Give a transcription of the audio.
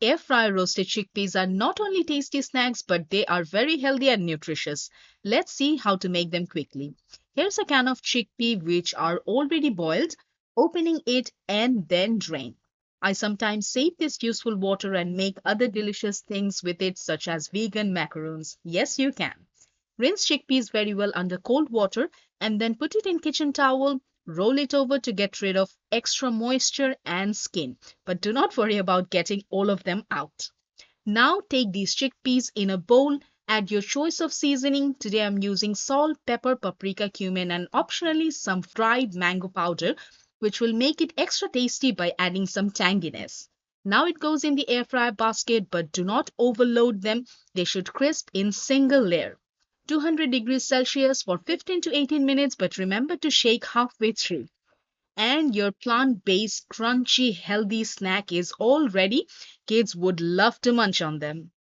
Air fryer roasted chickpeas are not only tasty snacks, but they are very healthy and nutritious. Let's see how to make them quickly. Here's a can of chickpea which are already boiled, opening it and then drain. I sometimes save this useful water and make other delicious things with it, such as vegan macarons. Yes, you can. Rinse chickpeas very well under cold water and then put it in kitchen towel. Roll it over to get rid of extra moisture and skin, but do not worry about getting all of them out. Now take these chickpeas in a bowl, add your choice of seasoning. Today I'm using salt, pepper, paprika, cumin, and optionally some dried mango powder, which will make it extra tasty by adding some tanginess. Now it goes in the air fryer basket, but do not overload them. They should crisp in single layer. 200 degrees Celsius for 15 to 18 minutes, but remember to shake halfway through. And your plant based, crunchy, healthy snack is all ready. Kids would love to munch on them.